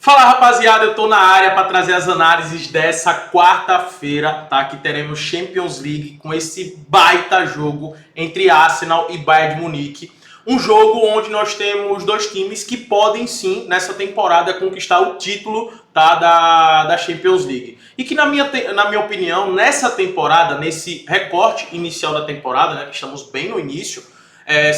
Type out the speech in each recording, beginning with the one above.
Fala, rapaziada, eu tô na área para trazer as análises dessa quarta-feira, tá? Que teremos Champions League com esse baita jogo entre Arsenal e Bayern de Munique. Um jogo onde nós temos dois times que podem sim, nessa temporada, conquistar o título, tá, da Champions League. E que na minha opinião, nessa temporada, nesse recorte inicial da temporada, né, que estamos bem no início,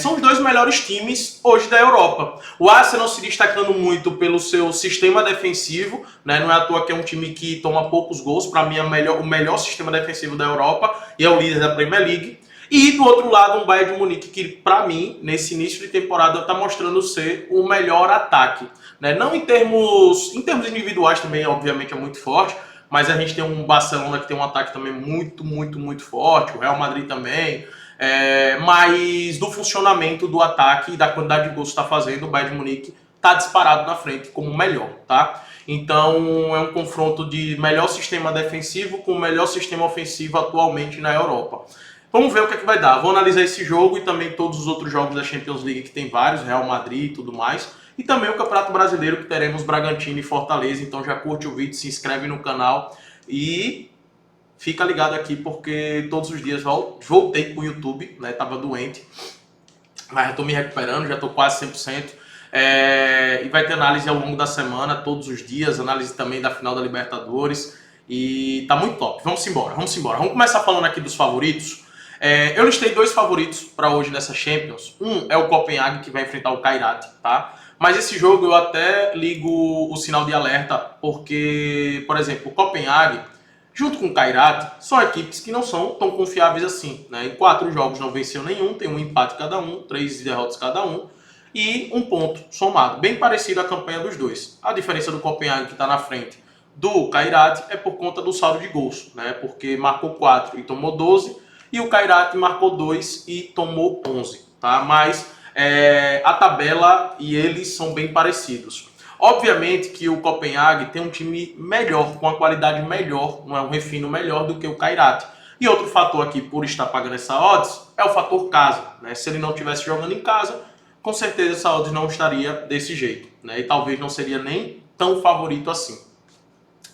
são os dois melhores times hoje da Europa. O Arsenal se destacando muito pelo seu sistema defensivo, né? Não é à toa que é um time que toma poucos gols. Para mim é o melhor sistema defensivo da Europa e é o líder da Premier League. E do outro lado, um Bayern de Munique que, para mim, nesse início de temporada, está mostrando ser o melhor ataque, né? Não em termos individuais também, obviamente, é muito forte, mas a gente tem um Barcelona que tem um ataque também muito forte, o Real Madrid também. Mas do funcionamento do ataque e da quantidade de gols que está fazendo, o Bayern de Munique está disparado na frente como o melhor, tá? Então é um confronto de melhor sistema defensivo com o melhor sistema ofensivo atualmente na Europa. Vamos ver o que é que vai dar. Vou analisar esse jogo e também todos os outros jogos da Champions League, que tem vários, Real Madrid e tudo mais. E também o Campeonato Brasileiro, que teremos Bragantino e Fortaleza. Então já curte o vídeo, se inscreve no canal e fica ligado aqui porque todos os dias voltei com o YouTube, né? Tava doente, mas já tô me recuperando, já tô quase 100%. E vai ter análise ao longo da semana, todos os dias, análise também da final da Libertadores. E tá muito top. Vamos embora. Vamos começar falando aqui dos favoritos. Eu listei dois favoritos para hoje nessa Champions. Um é o Copenhague, que vai enfrentar o Kairat, tá? Mas esse jogo eu até ligo o sinal de alerta, porque, por exemplo, o Copenhague junto com o Kairat, são equipes que não são tão confiáveis assim, né? Em 4 jogos não venceu nenhum, tem um empate cada um, 3 derrotas cada um e um ponto somado. Bem parecido a campanha dos dois. A diferença do Copenhague, que está na frente do Kairat, é por conta do saldo de gols, né? Porque marcou 4 e tomou 12, e o Kairat marcou 2 e tomou 11, tá? Mas a tabela e eles são bem parecidos. Obviamente que o Copenhague tem um time melhor, com uma qualidade melhor, um refino melhor do que o Kairat. E outro fator aqui, por estar pagando essa odds, é o fator casa, né? Se ele não estivesse jogando em casa, com certeza essa odds não estaria desse jeito, né? E talvez não seria nem tão favorito assim.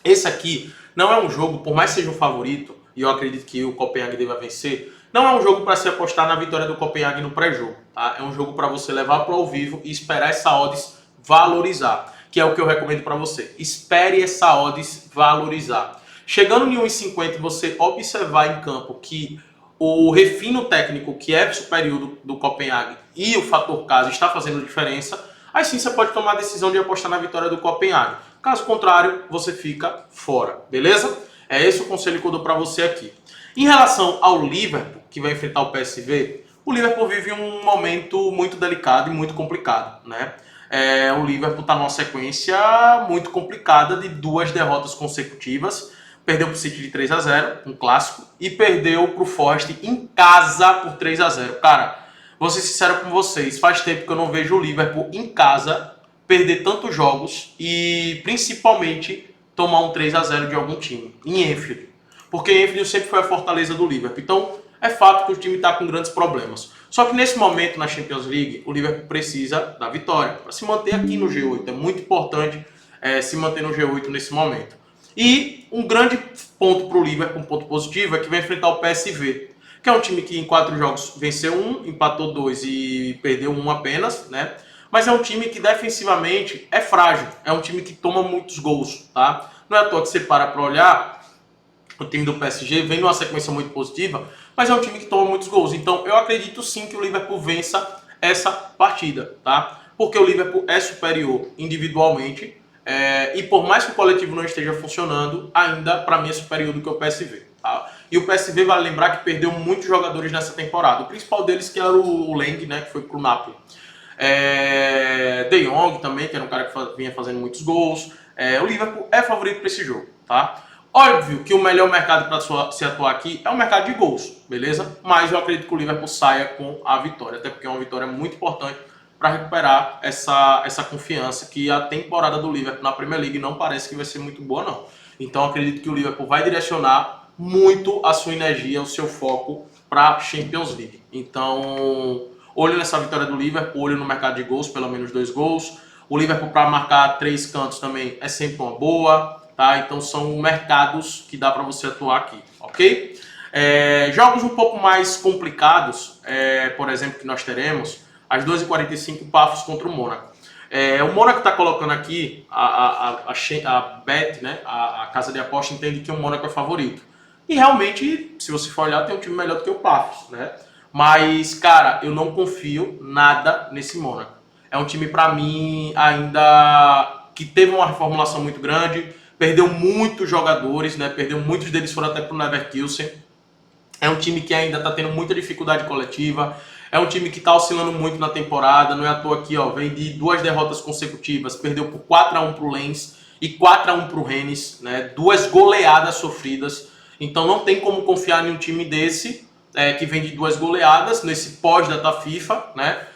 Esse aqui não é um jogo, por mais que seja um favorito, e eu acredito que o Copenhague deva vencer, não é um jogo para se apostar na vitória do Copenhague no pré-jogo, tá? É um jogo para você levar para o ao vivo e esperar essa odds valorizar, que é o que eu recomendo para você. Espere essa odds valorizar. Chegando em 1,50, você observar em campo que o refino técnico, que é superior do Copenhague, e o fator casa está fazendo diferença, aí sim você pode tomar a decisão de apostar na vitória do Copenhague. Caso contrário, você fica fora, beleza? É esse o conselho que eu dou para você aqui. Em relação ao Liverpool, que vai enfrentar o PSV, o Liverpool vive um momento muito delicado e muito complicado, né? O Liverpool está numa sequência muito complicada de 2 derrotas consecutivas. Perdeu para o City de 3-0, um clássico, e perdeu para o Forest em casa por 3-0. Cara, vou ser sincero com vocês, faz tempo que eu não vejo o Liverpool em casa perder tantos jogos e principalmente tomar um 3-0 de algum time, em Anfield. Porque Anfield sempre foi a fortaleza do Liverpool. Então, é fato que o time está com grandes problemas. Só que nesse momento, na Champions League, o Liverpool precisa da vitória para se manter aqui no G8. É muito importante se manter no G8 nesse momento. E um grande ponto para o Liverpool, um ponto positivo, é que vai enfrentar o PSV, que é um time que em 4 jogos venceu 1, empatou 2 e perdeu 1 apenas, né? Mas é um time que defensivamente é frágil. É um time que toma muitos gols, tá? Não é à toa que você para olhar, o time do PSG vem numa sequência muito positiva, mas é um time que toma muitos gols. Então eu acredito sim que o Liverpool vença essa partida, tá? Porque o Liverpool é superior individualmente, e por mais que o coletivo não esteja funcionando, ainda para mim é superior do que o PSV, tá? E o PSV, vale lembrar que perdeu muitos jogadores nessa temporada. O principal deles que era o Leng, né, que foi pro Napoli. De Jong também, que era um cara que vinha fazendo muitos gols. O Liverpool é favorito para esse jogo, tá? Óbvio que o melhor mercado para se atuar aqui é o mercado de gols, beleza? Mas eu acredito que o Liverpool saia com a vitória, até porque é uma vitória muito importante para recuperar essa confiança que a temporada do Liverpool na Premier League não parece que vai ser muito boa, não. Então eu acredito que o Liverpool vai direcionar muito a sua energia, o seu foco para a Champions League. Então, olho nessa vitória do Liverpool, olho no mercado de gols, pelo menos 2 gols. O Liverpool para marcar 3 cantos também é sempre uma boa, tá? Então são mercados que dá para você atuar aqui, ok? Jogos um pouco mais complicados, por exemplo, que nós teremos, às 2h45, Pafos contra o Mônaco. O Mônaco está colocando aqui, a Bet, né, a casa de aposta, entende que o Mônaco é favorito. E realmente, se você for olhar, tem um time melhor do que o Pafos, né? Mas, cara, eu não confio nada nesse Mônaco. É um time, para mim, ainda que teve uma reformulação muito grande, perdeu muitos jogadores, né? Perdeu muitos deles, foram até pro Leverkusen. É um time que ainda está tendo muita dificuldade coletiva. É um time que está oscilando muito na temporada. Não é à toa aqui, ó, vem de 2 derrotas consecutivas. Perdeu por 4-1 para o Lens e 4-1 para o Rennes, né? 2 goleadas sofridas. Então não tem como confiar em um time desse, que vem de 2 goleadas, nesse pós-data FIFA, né?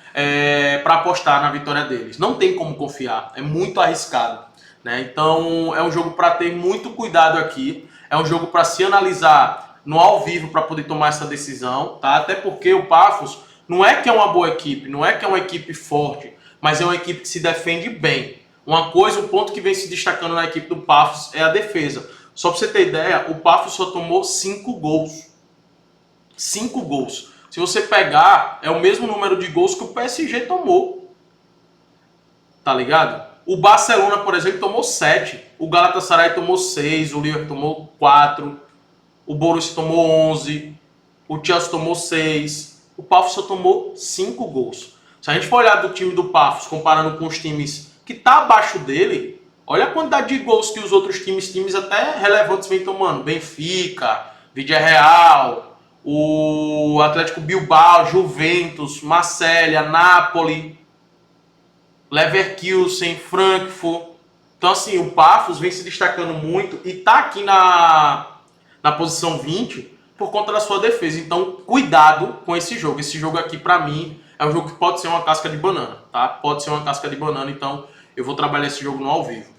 Para apostar na vitória deles. Não tem como confiar. É muito arriscado, né? Então é um jogo para ter muito cuidado aqui. É um jogo para se analisar no ao vivo para poder tomar essa decisão, tá? Até porque o Pafos não é que é uma boa equipe, não é que é uma equipe forte, mas é uma equipe que se defende bem. Uma coisa, um ponto que vem se destacando na equipe do Pafos é a defesa. Só para você ter ideia, o Pafos só tomou 5 gols. 5 gols. Se você pegar, é o mesmo número de gols que o PSG tomou. Tá ligado? O Barcelona, por exemplo, tomou 7. O Galatasaray tomou 6. O Liverpool tomou 4. O Borussia tomou 11, o Chelsea tomou 6, o Pafos só tomou 5 gols. Se a gente for olhar do time do Pafos, comparando com os times que tá abaixo dele, olha a quantidade de gols que os outros times até relevantes vêm tomando. Benfica, Villarreal, o Atlético Bilbao, Juventus, Marselha, Napoli, Leverkusen, Frankfurt. Então assim, o Pafos vem se destacando muito e tá aqui na posição 20 por conta da sua defesa. Então, cuidado com esse jogo. Esse jogo aqui, para mim, é um jogo que pode ser uma casca de banana, tá? Pode ser uma casca de banana, então eu vou trabalhar esse jogo no ao vivo.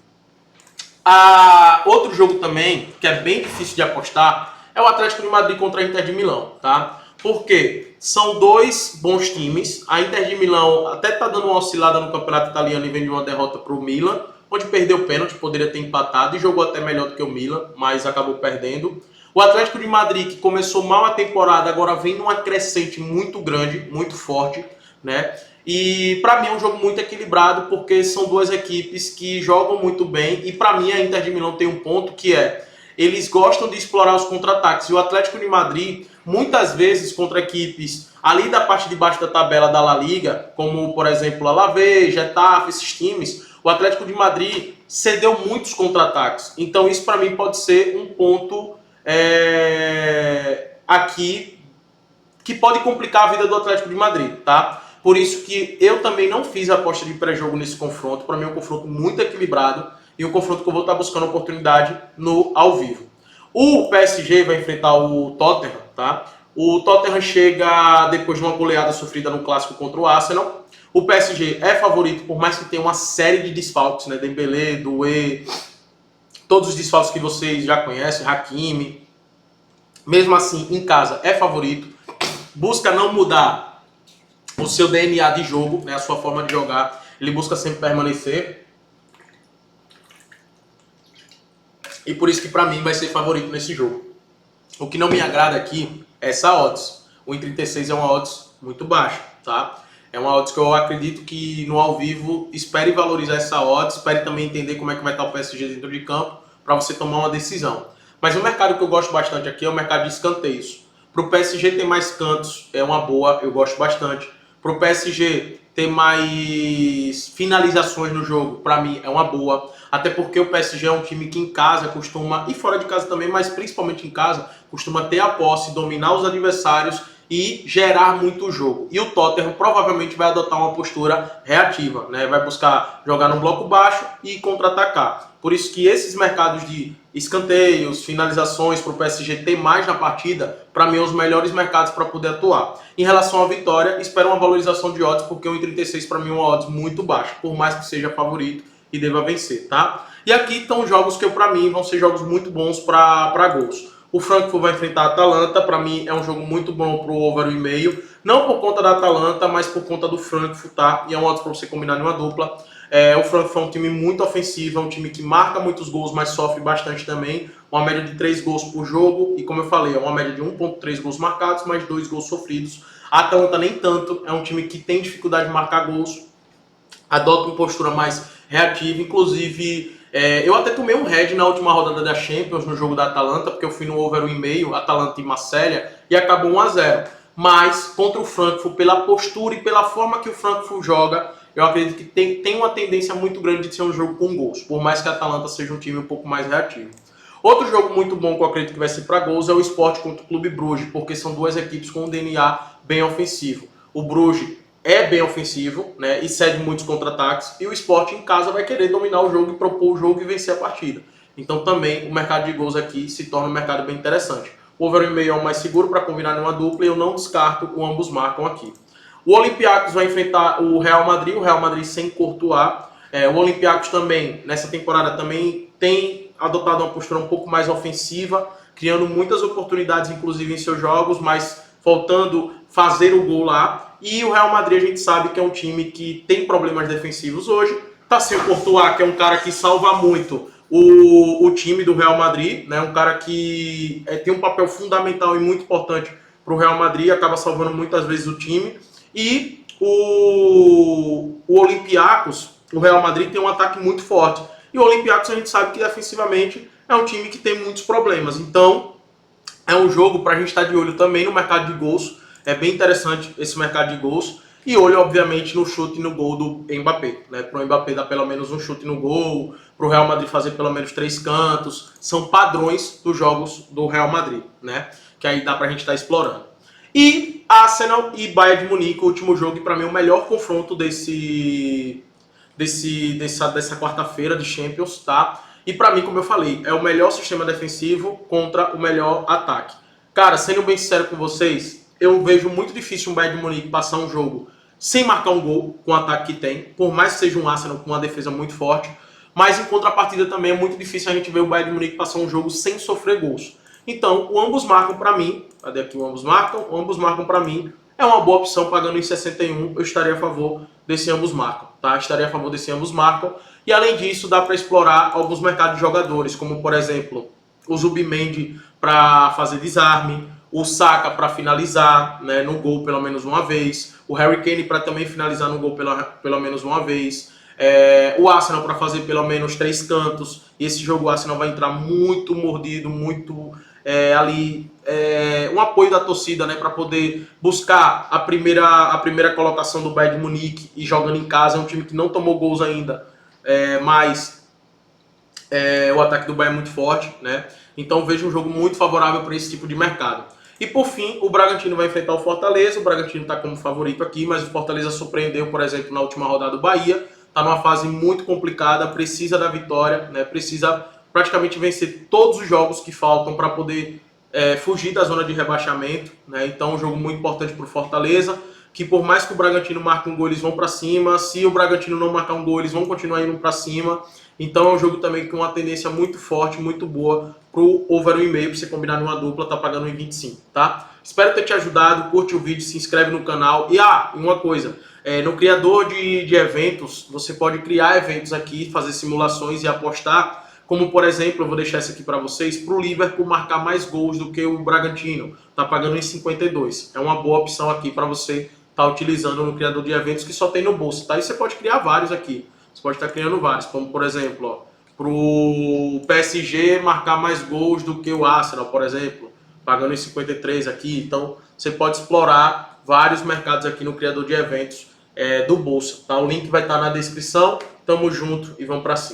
Outro jogo também, que é bem difícil de apostar, é o Atlético de Madrid contra a Inter de Milão, tá? Porque são 2 bons times. A Inter de Milão até tá dando uma oscilada no campeonato italiano e vem de uma derrota pro Milan, onde perdeu o pênalti, poderia ter empatado e jogou até melhor do que o Milan, mas acabou perdendo. O Atlético de Madrid, que começou mal a temporada, agora vem numa crescente muito grande, muito forte, né? E para mim é um jogo muito equilibrado, porque são 2 equipes que jogam muito bem. E para mim a Inter de Milão tem um ponto que eles gostam de explorar os contra-ataques. E o Atlético de Madrid, muitas vezes contra equipes ali da parte de baixo da tabela da La Liga, como por exemplo Alavés, Getafe, esses times, o Atlético de Madrid cedeu muitos contra-ataques. Então isso para mim pode ser um ponto aqui que pode complicar a vida do Atlético de Madrid, tá? Por isso que eu também não fiz a aposta de pré-jogo nesse confronto. Para mim é um confronto muito equilibrado e um confronto que eu vou estar buscando oportunidade no ao vivo. O PSG vai enfrentar o Tottenham, tá? O Tottenham chega depois de uma goleada sofrida no clássico contra o Arsenal. O PSG é favorito, por mais que tenha uma série de desfalques, né? Dembélé, Doué, todos os desfalques que vocês já conhecem, Hakimi. Mesmo assim, em casa é favorito. Busca não mudar o seu DNA de jogo, né? A sua forma de jogar. Ele busca sempre permanecer. E por isso que para mim vai ser favorito nesse jogo. O que não me agrada aqui é essa odds. O 1,36 é uma odds muito baixa, tá? É uma odds que eu acredito que no ao vivo espere valorizar essa odds, espere também entender como é que vai estar o PSG dentro de campo para você tomar uma decisão. Mas o mercado que eu gosto bastante aqui é o mercado de escanteios. Para o PSG ter mais cantos é uma boa, eu gosto bastante. Para o PSG ter mais finalizações no jogo, para mim é uma boa. Até porque o PSG é um time que em casa costuma, e fora de casa também, mas principalmente em casa, costuma ter a posse, dominar os adversários e gerar muito jogo. E o Tottenham provavelmente vai adotar uma postura reativa, né? Vai buscar jogar no bloco baixo e contra-atacar. Por isso que esses mercados de escanteios, finalizações para o PSG ter mais na partida, para mim, são os melhores mercados para poder atuar. Em relação à vitória, espero uma valorização de odds, porque o 1,36 para mim é uma odds muito baixa, por mais que seja favorito e deva vencer, tá? E aqui estão jogos que para mim vão ser jogos muito bons para gols. O Frankfurt vai enfrentar a Atalanta, para mim é um jogo muito bom pro over 1,5, não por conta da Atalanta, mas por conta do Frankfurt, tá? E é um odds para você combinar em uma dupla. O Frankfurt é um time muito ofensivo, é um time que marca muitos gols, mas sofre bastante também. Uma média de 3 gols por jogo, e como eu falei, é uma média de 1,3 gols marcados, mais 2 gols sofridos. A Atalanta nem tanto, é um time que tem dificuldade de marcar gols, adota uma postura mais reativa, inclusive eu até tomei um head na última rodada da Champions, no jogo da Atalanta, porque eu fui no over 1,5, Atalanta e Marselha, e acabou 1-0. Mas contra o Frankfurt, pela postura e pela forma que o Frankfurt joga, eu acredito que tem uma tendência muito grande de ser um jogo com gols, por mais que a Atalanta seja um time um pouco mais reativo. Outro jogo muito bom que eu acredito que vai ser para gols é o Sport contra o Clube Bruges, porque são duas equipes com um DNA bem ofensivo. O Bruges é bem ofensivo, né, e cede muitos contra-ataques, e o Sport em casa vai querer dominar o jogo e propor o jogo e vencer a partida. Então também o mercado de gols aqui se torna um mercado bem interessante. O over 1,5 é o mais seguro para combinar numa dupla e eu não descarto o ambos marcam aqui. O Olympiacos vai enfrentar o Real Madrid sem Courtois. O Olympiacos também, nessa temporada, também tem adotado uma postura um pouco mais ofensiva, criando muitas oportunidades, inclusive em seus jogos, mas faltando fazer o gol lá. E o Real Madrid a gente sabe que é um time que tem problemas defensivos hoje. Tá sem o Courtois, que é um cara que salva muito o time do Real Madrid, né? Um cara que tem um papel fundamental e muito importante para o Real Madrid, acaba salvando muitas vezes o time. E o Olympiacos, o Real Madrid tem um ataque muito forte. E o Olympiacos a gente sabe que defensivamente é um time que tem muitos problemas. Então é um jogo para a gente estar de olho também no mercado de gols. É bem interessante esse mercado de gols. E olho, obviamente, no chute no gol do Mbappé. Né? Para o Mbappé dar pelo menos um chute no gol, para o Real Madrid fazer pelo menos 3 cantos. São padrões dos jogos do Real Madrid, né? Que aí dá para a gente estar explorando. E Arsenal e Bayern de Munique, o último jogo, e para mim o melhor confronto dessa quarta-feira de Champions, tá? E para mim, como eu falei, é o melhor sistema defensivo contra o melhor ataque. Cara, sendo bem sincero com vocês, eu vejo muito difícil um Bayern de Munique passar um jogo sem marcar um gol com o ataque que tem, por mais que seja um Arsenal com uma defesa muito forte, mas em contrapartida também é muito difícil a gente ver o Bayern de Munique passar um jogo sem sofrer gols. Então, o ambos marcam para mim, cadê aqui o ambos marcam? O ambos marcam para mim é uma boa opção, pagando em 61, eu estaria a favor desse ambos marcam, tá? Estaria a favor desse ambos marcam. E além disso, dá para explorar alguns mercados de jogadores, como por exemplo, o Zubimendi para fazer desarme, o Saka para finalizar, né, no gol pelo menos uma vez, o Harry Kane para também finalizar no gol pelo menos uma vez, o Arsenal para fazer pelo menos 3 cantos. E esse jogo o Arsenal vai entrar muito mordido, muito um apoio da torcida, né, para poder buscar a primeira colocação do Bayern de Munique e jogando em casa. É um time que não tomou gols ainda, mas o ataque do Bayern é muito forte, né? Então vejo um jogo muito favorável para esse tipo de mercado. E por fim, o Bragantino vai enfrentar o Fortaleza. O Bragantino está como favorito aqui, mas o Fortaleza surpreendeu, por exemplo, na última rodada do Bahia. Está numa fase muito complicada, precisa da vitória, né? Precisa praticamente vencer todos os jogos que faltam para poder fugir da zona de rebaixamento, né? Então, um jogo muito importante para o Fortaleza, que por mais que o Bragantino marque um gol, eles vão para cima. Se o Bragantino não marcar um gol, eles vão continuar indo para cima. Então, é um jogo também com uma tendência muito forte, muito boa para o over 1,5, para você combinar numa dupla, tá pagando em 25, tá? Espero ter te ajudado, curte o vídeo, se inscreve no canal. E uma coisa, no criador de eventos, você pode criar eventos aqui, fazer simulações e apostar. Como, por exemplo, eu vou deixar isso aqui para vocês, para o Liverpool marcar mais gols do que o Bragantino. Tá pagando em 52. É uma boa opção aqui para você estar utilizando no criador de eventos, que só tem no bolso, tá? E você pode criar vários aqui. Você pode estar criando vários, como, por exemplo, para o PSG marcar mais gols do que o Arsenal, por exemplo, pagando em 53 aqui. Então, você pode explorar vários mercados aqui no criador de eventos do Bolsa, tá? O link vai estar na descrição. Tamo junto e vamos para cima.